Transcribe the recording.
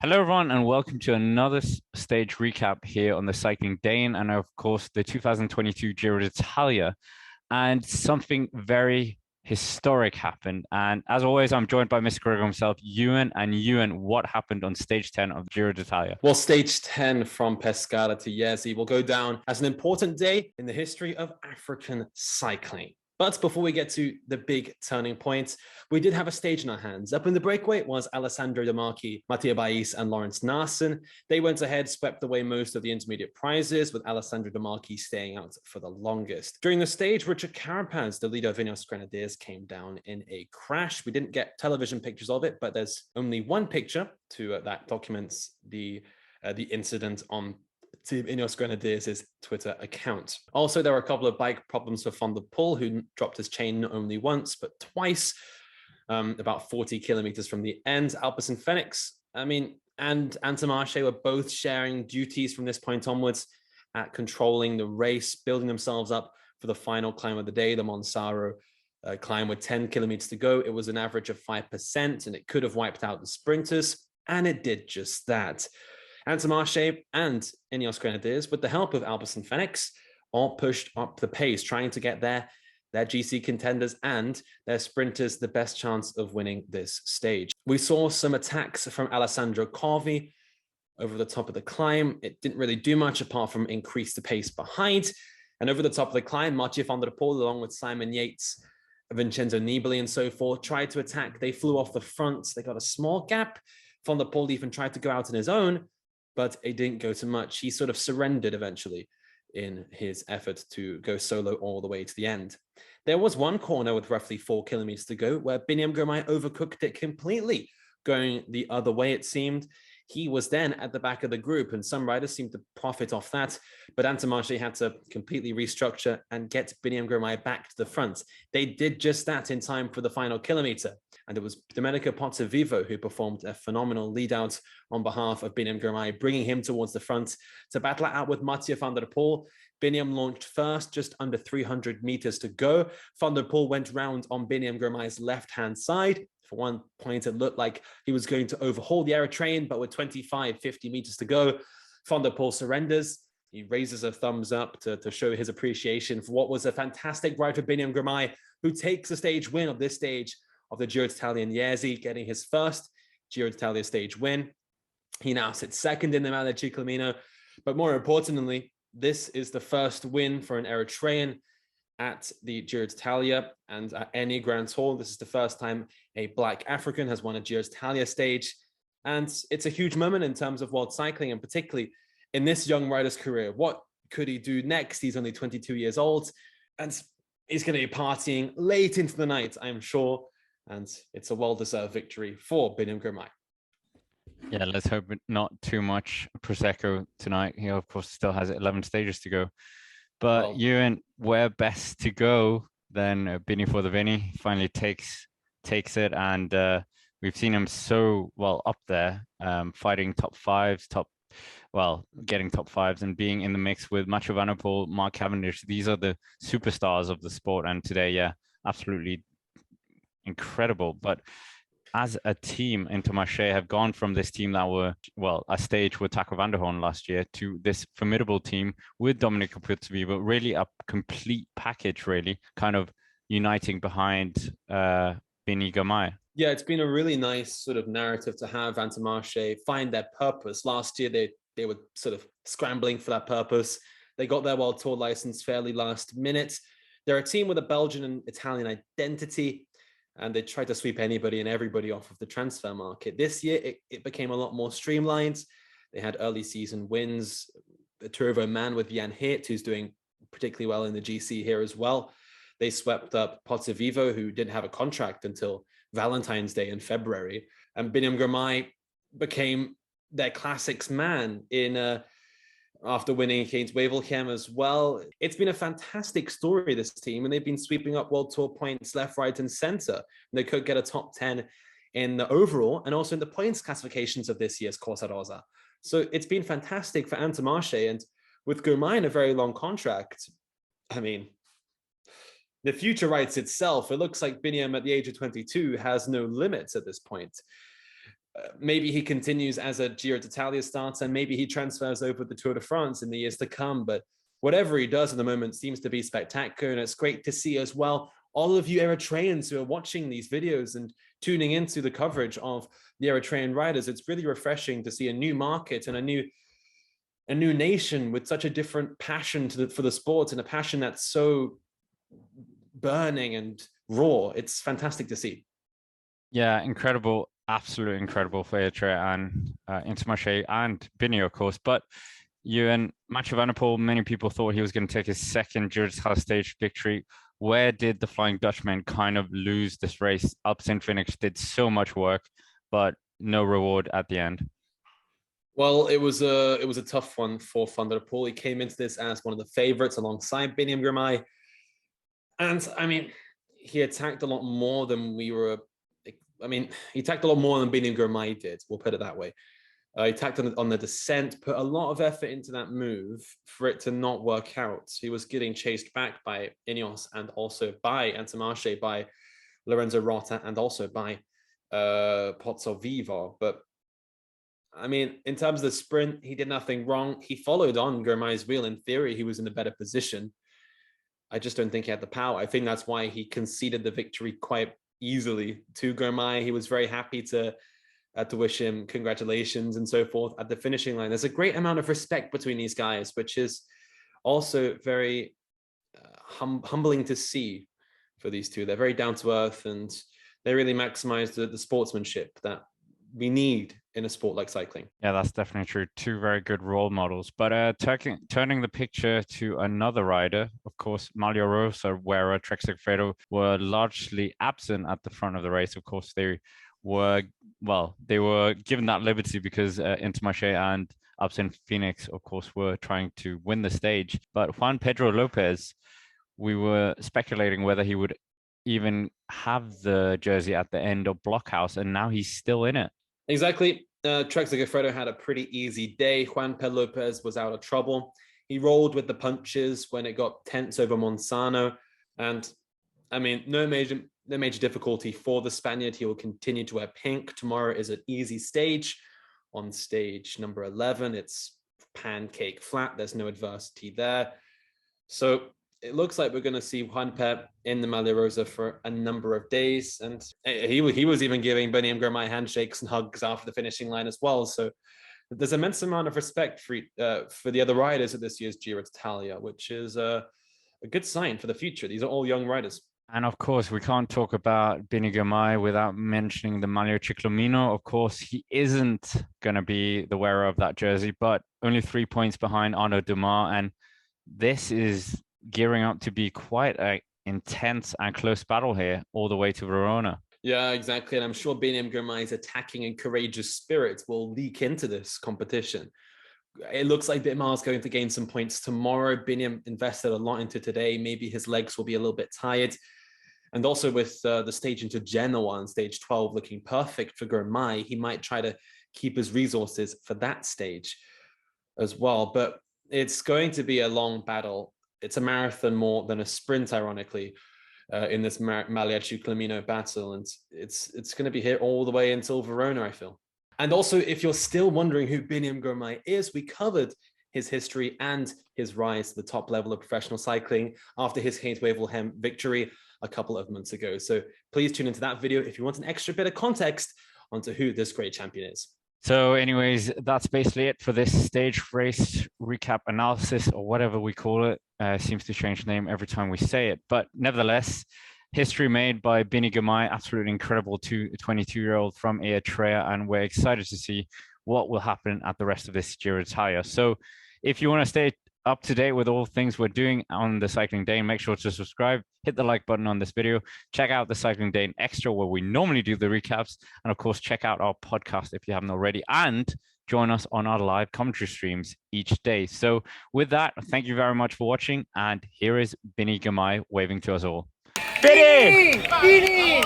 Hello, everyone, and welcome to another stage recap here on the Cycling Dane, and of course, the 2022 Giro d'Italia. And something very historic happened. And as always, I'm joined by Mr. Gregor himself, Ewan. And Ewan, what happened on stage 10 of Giro d'Italia? Well, stage 10 from Pescara to Jesi will go down as an important day in the history of African cycling. But before we get to the big turning point, we did have a stage in our hands. Up in the breakaway was Alessandro De Marchi, Mattia Bais, and Lawrence Naesen. They went ahead, swept away most of the intermediate prizes, with Alessandro De Marchi staying out for the longest. During the stage, Richard Carapaz, the leader of Ineos Grenadiers, came down in a crash. We didn't get television pictures of it, but there's only one picture that documents the incident on Team Ineos Grenadiers' Twitter account. Also, there were a couple of bike problems for Van der Poel, who dropped his chain not only once, but twice, about 40 kilometers from the end. Alpecin Fenix, and Intermarché were both sharing duties from this point onwards at controlling the race, building themselves up for the final climb of the day, the Monsaro climb with 10 kilometers to go. It was an average of 5%, and it could have wiped out the sprinters, and it did just that. Intermarché and Ineos Grenadiers, with the help of Alpecin Fenix, all pushed up the pace, trying to get their GC contenders and their sprinters the best chance of winning this stage. We saw some attacks from Alessandro Corvi over the top of the climb. It didn't really do much apart from increase the pace behind. And over the top of the climb, Mathieu van der Poel, along with Simon Yates, Vincenzo Nibali, and so forth, tried to attack. They flew off the front. They got a small gap. Van der Poel even tried to go out on his own, but it didn't go to much. He sort of surrendered eventually in his effort to go solo all the way to the end. There was one corner with roughly 4 kilometers to go where Biniam Girmay overcooked it completely, going the other way, it seemed. He was then at the back of the group, and some riders seemed to profit off that, but Intermarché had to completely restructure and get Biniam Girmay back to the front. They did just that in time for the final kilometer, and it was Domenico Pozzovivo who performed a phenomenal lead out on behalf of Biniam Girmay, bringing him towards the front to battle it out with Mathieu van der Poel. Biniam launched first, just under 300 meters to go. Van der Poel went round on Biniam Girmay's left-hand side. For one point, it looked like he was going to overhaul the Eritrean, but with 25, 50 meters to go, Van der Poel surrenders. He raises a thumbs up to show his appreciation for what was a fantastic ride for Biniam Girmay, who takes the stage win of this stage of the Giro d'Italia in Jesi, getting his first Giro d'Italia stage win. He now sits second in the Mille Ciclamino, but more importantly, this is the first win for an Eritrean at the Giro d'Italia and at any Grand Tour. This is the first time a Black African has won a Giro d'Italia stage. And it's a huge moment in terms of world cycling, and particularly in this young rider's career. What could he do next? He's only 22 years old, and he's going to be partying late into the night, I'm sure. And it's a well-deserved victory for Biniam Girmay. Yeah, let's hope not too much Prosecco tonight. He, of course, still has 11 stages to go. But well, Ewan, where best to go than Bini for the Vini? Finally takes it, and we've seen him so well up there, fighting top fives, getting top fives and being in the mix with Mathieu van der Poel, Mark Cavendish. These are the superstars of the sport, and today, yeah, absolutely incredible. But as a team, Intermarché have gone from this team that were, a stage with Taco van der Hoorn last year to this formidable team with Domenico Pozzovivo, really a complete package, really, kind of uniting behind Bini Girmay. Yeah, it's been a really nice sort of narrative to have Intermarché find their purpose. Last year, they were sort of scrambling for that purpose. They got their World Tour license fairly last minute. They're a team with a Belgian and Italian identity, and they tried to sweep anybody and everybody off of the transfer market. This year, it became a lot more streamlined. They had early season wins, the Tour of Oman with Jan Hirt, who's doing particularly well in the GC here as well. They swept up Pozzovivo, who didn't have a contract until Valentine's Day in February. And Biniam Girmay became their classics man after winning against Wevelgem as well. It's been a fantastic story, this team, and they've been sweeping up World Tour points left, right, and center. And they could get a top 10 in the overall and also in the points classifications of this year's Corsa Rosa. So it's been fantastic for Intermarché, and with Girmay in a very long contract, the future writes itself. It looks like Biniam at the age of 22 has no limits at this point. Maybe he continues as a Giro d'Italia starter. Maybe he transfers over the Tour de France in the years to come. But whatever he does at the moment seems to be spectacular. And it's great to see as well all of you Eritreans who are watching these videos and tuning into the coverage of the Eritrean riders. It's really refreshing to see a new market and a new nation with such a different passion for the sport, and a passion that's so burning and raw. It's fantastic to see. Yeah, incredible, absolutely incredible for Eritrea and Intermarché and Bini, of course. But Ewan, Mathieu van der Poel, many people thought he was going to take his second Giro d'Italia stage victory. Where did the Flying Dutchman kind of lose this race? Alpes in Phoenix did so much work, but no reward at the end. Well, it was a tough one for Van der Poel. He came into this as one of the favorites alongside Biniam Girmay. And I mean, he attacked a lot more than he attacked a lot more than Biniam Girmay did. We'll put it that way. He attacked on the descent, put a lot of effort into that move for it to not work out. He was getting chased back by Ineos and also by Intermarché, by Lorenzo Rota, and also by Pozzo Vivo. But I mean, in terms of the sprint, he did nothing wrong. He followed on Girmay's wheel. In theory, he was in a better position. I just don't think he had the power. I think that's why he conceded the victory quite easily to Girmay. He was very happy to wish him congratulations and so forth at the finishing line. There's a great amount of respect between these guys, which is also very humbling to see for these two. They're very down to earth, and they really maximize the sportsmanship that we need in a sport like cycling. Yeah, that's definitely true. Two very good role models. But turning the picture to another rider, of course, Maglia Rosa wearer Trek Segafredo were largely absent at the front of the race. Of course, they were given that liberty because Intermarché and Alpes in Phoenix, of course, were trying to win the stage. But Juan Pedro Lopez, we were speculating whether he would even have the jersey at the end of Blockhouse, and now he's still in it. Exactly. Trek Segafredo had a pretty easy day. Juan Pedro Lopez was out of trouble. He rolled with the punches when it got tense over Monsanto. And I mean, no major difficulty for the Spaniard. He will continue to wear pink. Tomorrow is an easy stage. On stage number 11, it's pancake flat. There's no adversity there. So it looks like we're going to see Juan Pep in the Maglia Rosa for a number of days. And he was even giving Biniam Girmay handshakes and hugs after the finishing line as well. So there's an immense amount of respect for the other riders at this year's Giro d'Italia, which is a good sign for the future. These are all young riders. And of course, we can't talk about Biniam Girmay without mentioning the Maglia Ciclamino. Of course, he isn't going to be the wearer of that jersey, but only 3 points behind Arnaud Dumas. And this is gearing up to be quite an intense and close battle here all the way to Verona. Yeah, exactly. And I'm sure Biniam Girmay's attacking and courageous spirit will leak into this competition. It looks like Dumas is going to gain some points tomorrow. Biniam invested a lot into today. Maybe his legs will be a little bit tired. And also with the stage into Genoa on stage 12 looking perfect for Girmay, he might try to keep his resources for that stage as well. But it's going to be a long battle. It's a marathon more than a sprint, ironically, in this Maglia Ciclamino battle. And it's going to be here all the way until Verona, I feel. And also, if you're still wondering who Biniam Girmay is, we covered his history and his rise to the top level of professional cycling after his Hayes-Wevelgem victory a couple of months ago. So please tune into that video if you want an extra bit of context onto who this great champion is. So anyways, that's basically it for this stage race recap analysis, or whatever we call it. Seems to change the name every time we say it. But nevertheless, history made by Biniam Girmay, absolutely incredible 22-year-old from Eritrea, and we're excited to see what will happen at the rest of this Giro d'Italia. So if you want to stay up to date with all things we're doing on the Cycling Dane, make sure to subscribe, hit the like button on this video, check out the Cycling Dane Extra where we normally do the recaps, and of course check out our podcast if you haven't already, and join us on our live commentary streams each day. So with that, thank you very much for watching, and here is Biniam Girmay waving to us all. Bini! Bini!